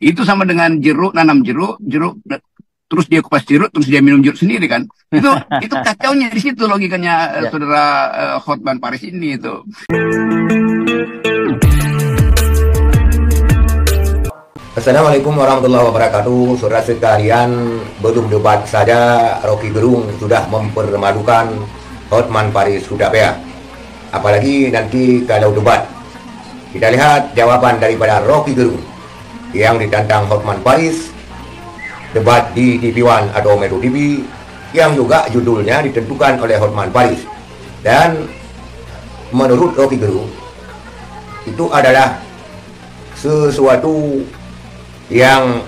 Itu sama dengan jeruk, nanam jeruk, terus dia kupas jeruk, terus dia minum jeruk sendiri kan. Itu kacaunya di situ logikanya saudara Hotman Paris ini itu. Assalamualaikum warahmatullahi wabarakatuh. Saudara sekalian, belum debat saja Rocky Gerung sudah mempermalukan Hotman Paris Hutapea. Apalagi nanti kalau debat. Kita lihat jawaban daripada Rocky Gerung yang ditantang Hotman Paris, debat di TV One atau Metro TV, yang juga judulnya ditentukan oleh Hotman Paris. Dan menurut Rocky Gerung, itu adalah sesuatu yang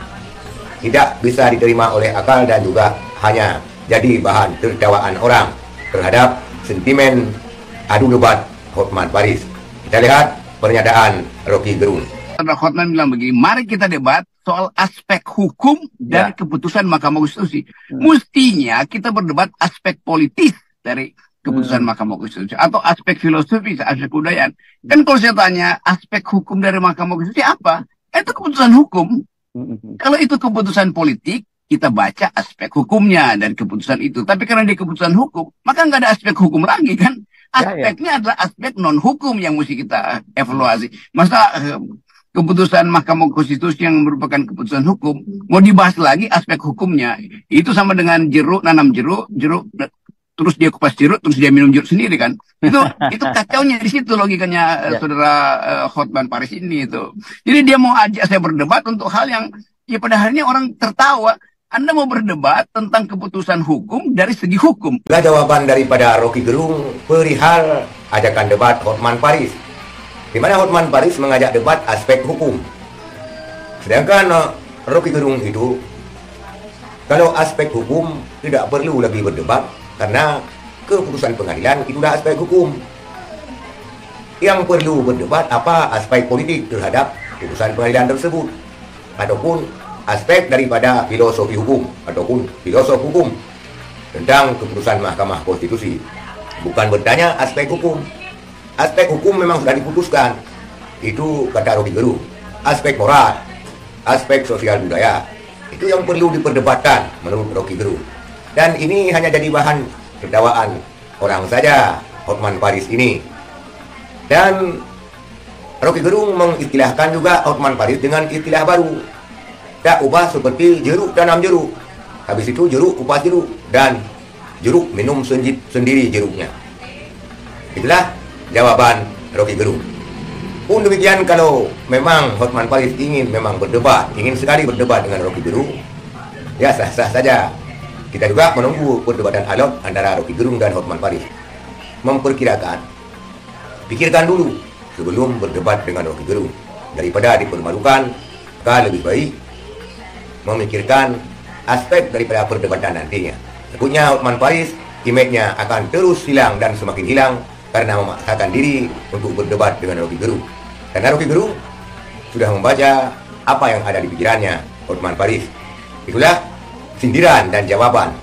tidak bisa diterima oleh akal dan juga hanya jadi bahan tertawaan orang terhadap sentimen adu debat Hotman Paris. Kita lihat pernyataan Rocky Gerung. Hotman bilang begini, mari kita debat soal aspek hukum dari keputusan Mahkamah Konstitusi. Mestinya kita berdebat aspek politis dari keputusan Mahkamah Konstitusi atau aspek filosofis, aspek kebudayaan. Kan kalau saya tanya aspek hukum dari Mahkamah Konstitusi apa? Itu keputusan hukum. Kalau itu keputusan politik, kita baca aspek hukumnya dari keputusan itu. Tapi karena dia keputusan hukum, maka nggak ada aspek hukum lagi kan? Aspeknya adalah aspek non hukum yang mesti kita evaluasi. Masa keputusan Mahkamah Konstitusi yang merupakan keputusan hukum mau dibahas lagi aspek hukumnya? Itu sama dengan jeruk, nanam jeruk, terus dia kupas jeruk, terus dia minum jeruk sendiri kan? Itu kacaunya di situ logikanya saudara Hotman Paris ini itu. Jadi dia mau ajak saya berdebat untuk hal yang ya pada akhirnya orang tertawa. Anda mau berdebat tentang keputusan hukum dari segi hukum. Itulah jawaban daripada Rocky Gerung perihal ajakan debat Hotman Paris, di mana Hotman Paris mengajak debat aspek hukum. Sedangkan Rocky Gerung itu, kalau aspek hukum tidak perlu lagi berdebat, karena keputusan pengadilan itulah aspek hukum. Yang perlu berdebat apa aspek politik terhadap putusan pengadilan tersebut, ataupun aspek daripada filosofi hukum ataupun filosof hukum tentang keputusan Mahkamah Konstitusi. Bukan bertanya aspek hukum. Aspek hukum memang sudah diputuskan. Itu kata Rocky Gerung. Aspek moral, aspek sosial budaya, itu yang perlu diperdebatkan menurut Rocky Gerung. Dan ini hanya jadi bahan tertawaan orang saja, Hotman Paris ini. Dan Rocky Gerung mengistilahkan juga Hotman Paris dengan istilah baru. Tak ubah seperti jeruk tanam jeruk. Habis itu jeruk kupas jeruk, dan jeruk minum sendiri jeruknya. Itulah jawaban Rocky Gerung. Pun demikian, kalau memang Hotman Paris ingin memang berdebat, ingin sekali berdebat dengan Rocky Gerung, ya sah-sah saja. Kita juga menunggu perdebatan alot antara Rocky Gerung dan Hotman Paris. Memperkirakan, pikirkan dulu sebelum berdebat dengan Rocky Gerung. Daripada dipermalukan, maka lebih baik memikirkan aspek daripada perdebatan nantinya. Takutnya Hotman Paris image-nya akan terus hilang dan semakin hilang karena memaksakan diri untuk berdebat dengan Rocky Gerung. Karena Rocky Gerung sudah membaca apa yang ada di pikirannya Hotman Paris. Itulah sindiran dan jawaban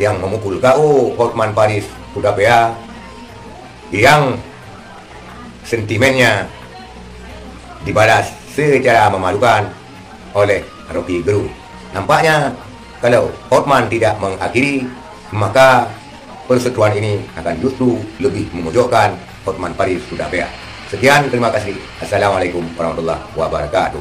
yang memukul KO Hotman Paris Hutapea, yang sentimennya dibalas secara memalukan oleh Rocky Gerung. Nampaknya kalau Hotman tidak mengakhiri, maka persetujuan ini akan justru lebih memojokkan Hotman Paris Hutapea. Sekian, terima kasih. Assalamualaikum warahmatullahi wabarakatuh.